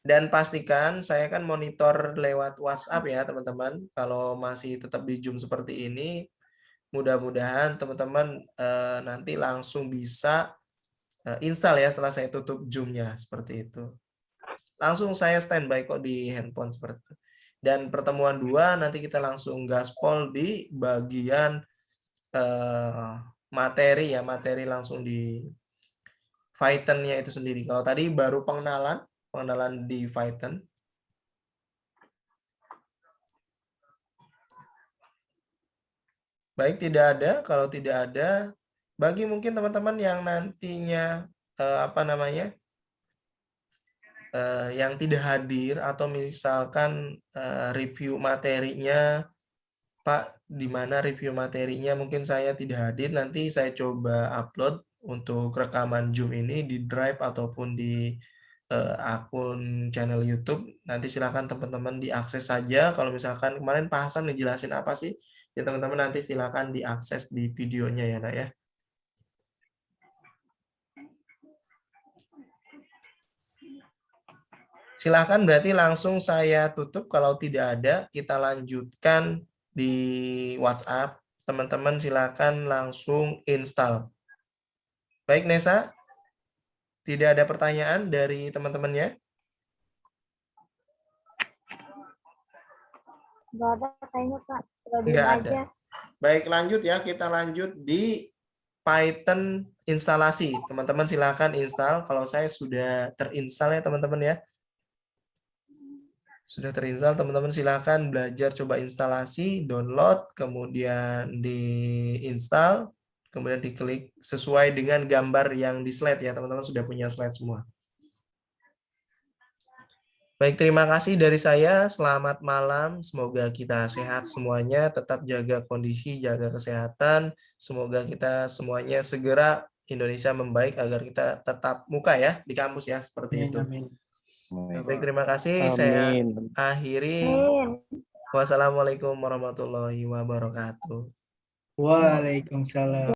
[SPEAKER 1] Dan pastikan saya kan monitor lewat WhatsApp ya teman-teman. Kalau masih tetap di Zoom seperti ini, mudah-mudahan teman-teman nanti langsung bisa install ya setelah saya tutup Zoom-nya seperti itu. Langsung saya standby kok di handphone seperti itu. Dan pertemuan 2 nanti kita langsung gaspol di bagian materi ya, materi langsung di Python-nya itu sendiri. Kalau tadi baru pengenalan di Python. Baik, tidak ada. Kalau tidak ada, bagi mungkin teman-teman yang nantinya apa namanya, yang tidak hadir atau misalkan review materinya, Pak, di mana review materinya mungkin saya tidak hadir, nanti saya coba upload untuk rekaman Zoom ini di Drive ataupun di akun channel YouTube. Nanti silakan teman-teman diakses saja. Kalau misalkan kemarin Pak Hasan ngejelasin apa sih, ya teman-teman nanti silakan diakses di videonya ya, Nak ya. Silakan berarti langsung saya tutup. Kalau tidak ada, kita lanjutkan di WhatsApp. Teman-teman silakan langsung install. Baik Nesa, tidak ada pertanyaan dari teman-temannya?
[SPEAKER 6] Nggak ada kayaknya, Pak.
[SPEAKER 1] Nggak ada. Baik, lanjut ya. Kita lanjut di Python instalasi. Teman-teman silakan install. Kalau saya sudah terinstall ya teman-teman ya. Sudah terinstall, teman-teman silakan belajar coba instalasi, download, kemudian diinstal, kemudian diklik sesuai dengan gambar yang di slide ya, teman-teman sudah punya slide semua. Baik, terima kasih dari saya. Selamat malam. Semoga kita sehat semuanya, tetap jaga kondisi, jaga kesehatan. Semoga kita semuanya segera Indonesia membaik agar kita tetap muka ya di kampus ya, seperti itu.
[SPEAKER 4] Amin.
[SPEAKER 1] Baik, terima kasih. Saya akhiri. Wassalamualaikum warahmatullahi wabarakatuh.
[SPEAKER 4] Waalaikumsalam.